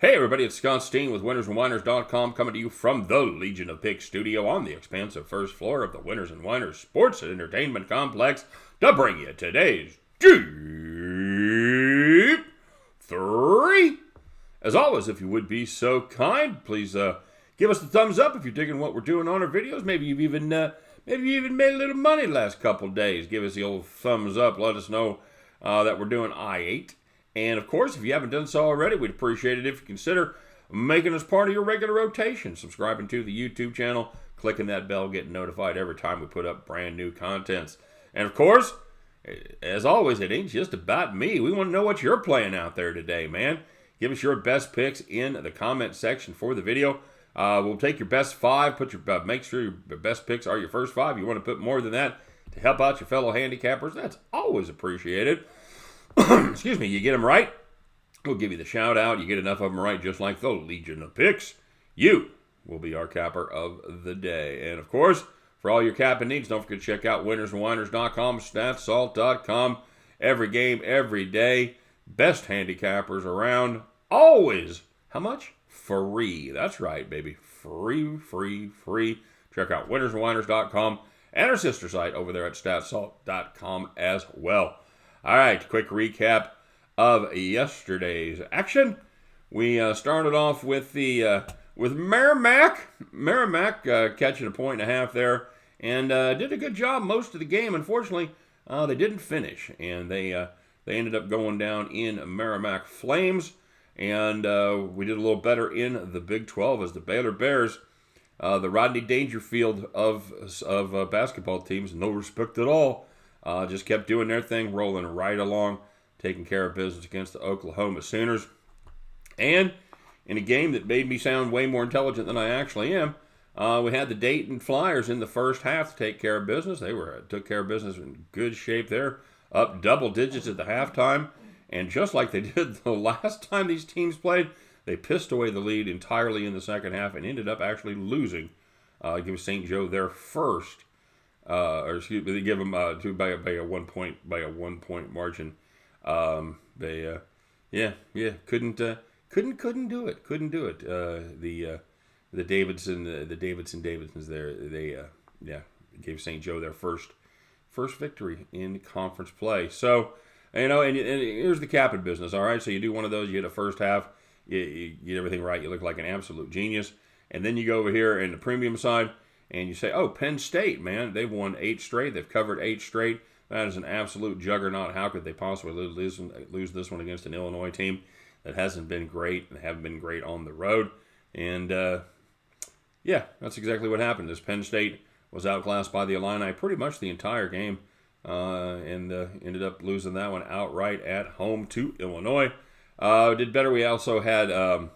Hey everybody, it's Scott Steen with winnersandwhiners.com coming to you from the Legion of Picks studio on the expansive first floor of the Winners and Whiners Sports and Entertainment Complex to bring you today's Deep-3. As always, if you would be so kind, please give us the thumbs up if you're digging what we're doing on our videos. Maybe you've even made a little money the last couple days. Give us the old thumbs up. Let us know that we're doing I-8. And, of course, if you haven't done so already, we'd appreciate it if you consider making us part of your regular rotation, subscribing to the YouTube channel, clicking that bell, getting notified every time we put up brand new contents. And, of course, as always, it ain't just about me. We want to know what you're playing out there today, man. Give us your best picks in the comment section for the video. We'll take your best five. Make sure your best picks are your first five. You want to put more than that to help out your fellow handicappers. That's always appreciated. Excuse me, you get them right, we'll give you the shout out. You get enough of them right, just like the Legion of Picks, you will be our capper of the day. And of course, for all your capping needs, don't forget to check out winnersandwhiners.com, statsalt.com. Every game, every day, best handicappers around, always. How much? Free. That's right, baby. Free. Check out winnersandwhiners.com and our sister site over there at statsalt.com as well. All right, quick recap of yesterday's action. We started off with with Merrimack. Merrimack catching a point and a half there, and did a good job most of the game. Unfortunately, they didn't finish, and they ended up going down in Merrimack Flames. And we did a little better in the Big 12 as the Baylor Bears, the Rodney Dangerfield of basketball teams, no respect at all. Just kept doing their thing, rolling right along, taking care of business against the Oklahoma Sooners. And in a game that made me sound way more intelligent than I actually am, we had the Dayton Flyers in the first half to take care of business. They took care of business in good shape there, up double digits at the halftime. And just like they did the last time these teams played, they pissed away the lead entirely in the second half and ended up actually losing. Give St. Joe their first. They give them by a 1 point margin. They couldn't do it. The Davidsons there, they gave St. Joe their first victory in conference play. So and here's the capping business. All right, so you do one of those, you hit a first half, you get everything right, you look like an absolute genius, and then you go over here in the premium side. And you say, oh, Penn State, man, they've won 8 straight. They've covered 8 straight. That is an absolute juggernaut. How could they possibly lose this one against an Illinois team that hasn't been great and haven't been great on the road? And, that's exactly what happened. This Penn State was outclassed by the Illini pretty much the entire game and ended up losing that one outright at home to Illinois. Did better. We also had the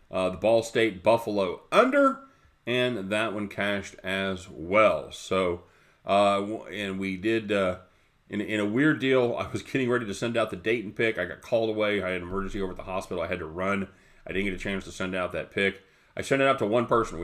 Ball State Buffalo under. And that one cashed as well. So, and we did, in a weird deal, I was getting ready to send out the Dayton pick. I got called away. I had an emergency over at the hospital. I had to run. I didn't get a chance to send out that pick. I sent it out to one person.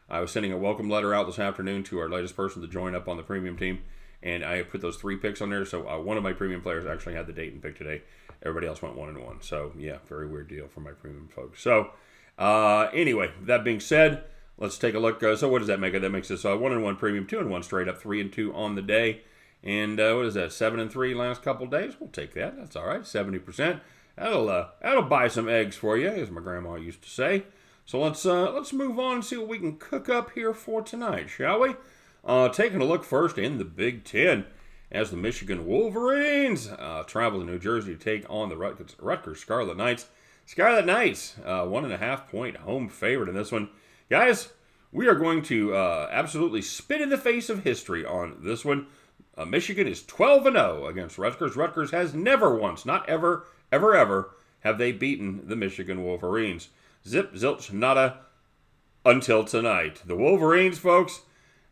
I was sending a welcome letter out this afternoon to our latest person to join up on the premium team. And I put those 3 picks on there. So one of my premium players actually had the Dayton pick today. Everybody else went 1-1. So, yeah, very weird deal for my premium folks. So, anyway, that being said, let's take a look. So what does that make? That makes us 1-1 premium, 2-1 straight up, 3-2 on the day. And what is that, 7-3 last couple days? We'll take that. That's all right, 70%. That'll buy some eggs for you, as my grandma used to say. So let's move on and see what we can cook up here for tonight, shall we? Taking a look first in the Big Ten as the Michigan Wolverines travel to New Jersey to take on the Rutgers Scarlet Knights. Scarlet Knights, 1.5 point home favorite in this one. Guys, we are going to absolutely spit in the face of history on this one. Michigan is 12-0 against Rutgers. Rutgers has never once, not ever, have they beaten the Michigan Wolverines. Zip, zilch, nada, until tonight. The Wolverines, folks,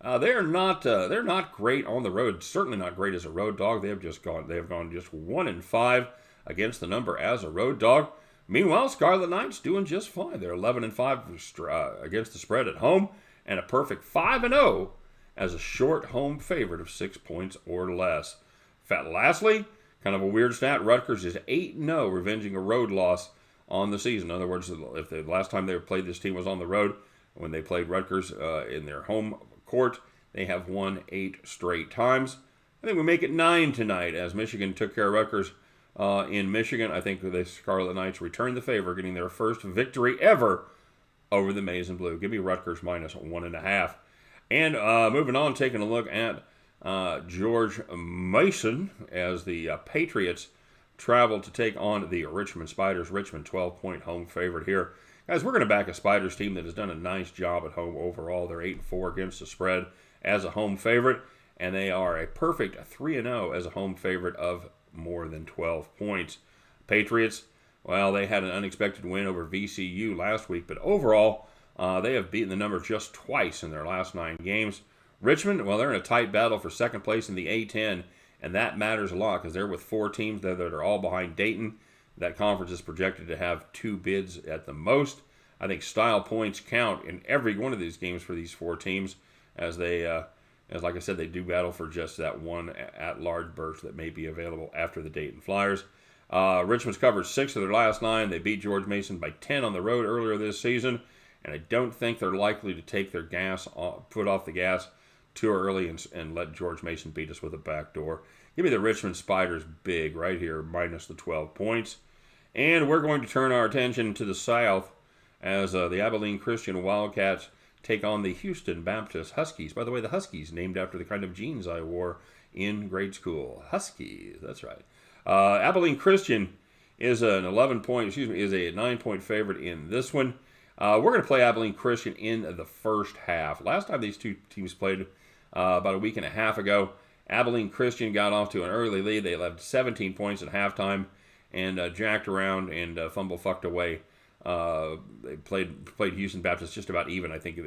they're not great on the road. Certainly not great as a road dog. They have gone just 1-5 against the number as a road dog. Meanwhile, Scarlet Knights doing just fine. They're 11-5 against the spread at home and a perfect 5-0 as a short home favorite of 6 points or less. Lastly, kind of a weird stat, Rutgers is 8-0, revenging a road loss on the season. In other words, if the last time they played this team was on the road, when they played Rutgers in their home court, they have won 8 straight times. I think we make it 9 tonight as Michigan took care of Rutgers in Michigan. I think the Scarlet Knights returned the favor, getting their first victory ever over the Maize and Blue. Give me Rutgers minus 1.5. And moving on, taking a look at George Mason as the Patriots travel to take on the Richmond Spiders. Richmond 12-point home favorite here. Guys, we're going to back a Spiders team that has done a nice job at home overall. They're 8-4 against the spread as a home favorite, and they are a perfect 3-0 as a home favorite of more than 12 points. Patriots, well, they had an unexpected win over VCU last week, but overall, they have beaten the number just twice in their last 9 games. Richmond, well, they're in a tight battle for second place in the A-10, and that matters a lot because they're with 4 teams that are all behind Dayton. That conference is projected to have 2 bids at the most. I think style points count in every one of these games for these 4 teams as they, as like I said, they do battle for just that one at-large berth that may be available after the Dayton Flyers. Richmond's covered 6 of their last 9. They beat George Mason by 10 on the road earlier this season, and I don't think they're likely to take their foot off the gas too early and let George Mason beat us with a backdoor. Give me the Richmond Spiders big right here, minus the 12 points. And we're going to turn our attention to the South as the Abilene Christian Wildcats take on the Houston Baptist Huskies. By the way, the Huskies named after the kind of jeans I wore in grade school. Huskies, that's right. Abilene Christian is a 9-point favorite in this one. We're going to play Abilene Christian in the first half. Last time these 2 teams played about a week and a half ago, Abilene Christian got off to an early lead. They left 17 points at halftime and jacked around and fucked away. They played Houston Baptist just about even. I think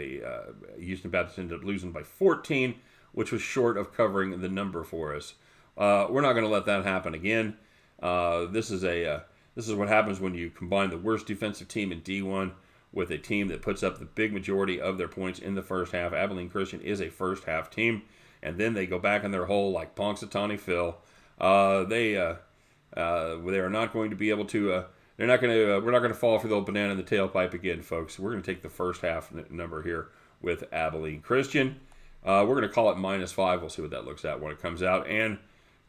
Houston Baptist ended up losing by 14, which was short of covering the number for us. We're not going to let that happen again. This is what happens when you combine the worst defensive team in D1 with a team that puts up the big majority of their points in the first half. Abilene Christian is a first half team, and then they go back in their hole like Punxsutawney Phil. They are not going to be able to. We're not going to fall for the old banana in the tailpipe again, folks. We're going to take the first half number here with Abilene Christian. We're going to call it -5. We'll see what that looks at when it comes out, and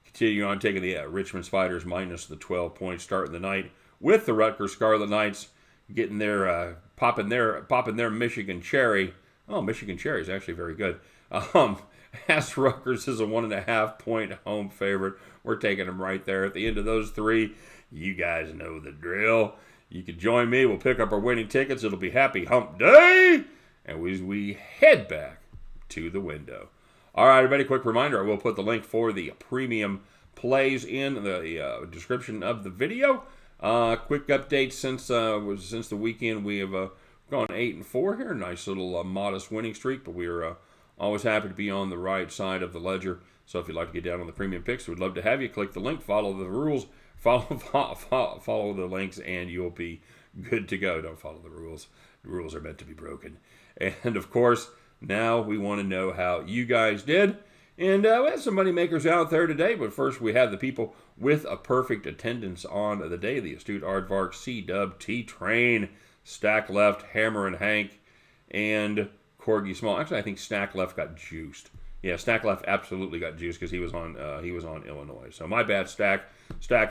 continue on taking the Richmond Spiders minus the 12 points starting the night with the Rutgers Scarlet Knights getting their popping their Michigan cherry. Oh, Michigan cherry is actually very good. As Rutgers is a 1.5-point home favorite. We're taking them right there. At the end of those 3, you guys know the drill. You can join me. We'll pick up our winning tickets. It'll be Happy Hump Day. And we head back to the window. All right, everybody, quick reminder. I will put the link for the premium plays in the description of the video. Quick update since the weekend. We have gone 8-4 here. Nice little modest winning streak, but we're always happy to be on the right side of the ledger. So if you'd like to get down on the premium picks, we'd love to have you. Click the link, follow the rules, follow the links, and you'll be good to go. Don't follow the rules. The rules are meant to be broken. And of course, now we want to know how you guys did. And we have some money makers out there today, but first we have the people with a perfect attendance on the day. The astute Aardvark, C-Dub, T-Train, Stack Left, Hammer and Hank, and Corgi Small. Actually, I think Stack Left got juiced. Yeah, Stack Left absolutely got juiced because he was on Illinois. So my bad, Stack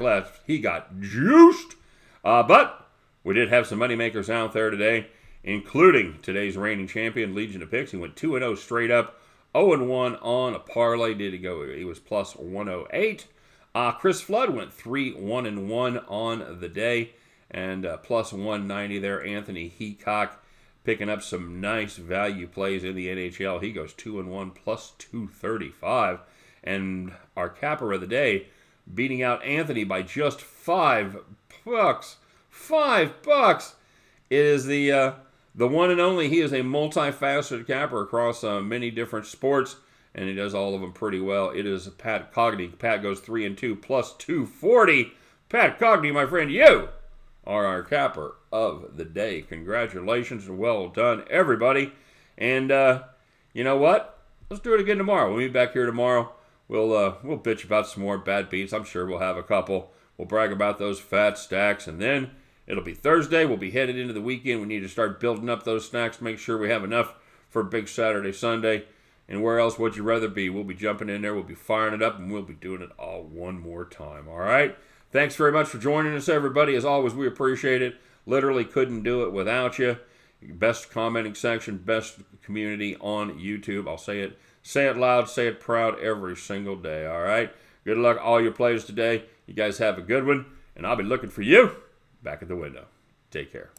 Left, he got juiced. But we did have some money makers out there today, including today's reigning champion, Legion of Picks. He went 2-0 straight up, 0-1 on a parlay. Did he go? He was plus 108. Chris Flood went 3-1-1 on the day, and plus 190 there. Anthony Heacock picking up some nice value plays in the NHL. He goes 2-1 plus 235. And our capper of the day, beating out Anthony by just $5. $5. It is the one and only. He is a multifaceted capper across many different sports, and he does all of them pretty well. It is Pat Cogney. Pat goes 3-2 plus 240. Pat Cogney, my friend, you are our capper of the day. Congratulations and well done, everybody. And you know what? Let's do it again tomorrow. We'll meet back here tomorrow. We'll bitch about some more bad beats. I'm sure we'll have a couple. We'll brag about those fat stacks, and then It'll be Thursday. We'll be headed into the weekend. We need to start building up those snacks, make sure we have enough for a big Saturday, Sunday. And where else would you rather be? We'll be jumping in there. We'll be firing it up, and we'll be doing it all one more time. All right? Thanks very much for joining us, everybody. As always, we appreciate it. Literally couldn't do it without you. Best commenting section, best community on YouTube. I'll say it loud, say it proud every single day. All right? Good luck, all your players today. You guys have a good one, and I'll be looking for you back at the window. Take care.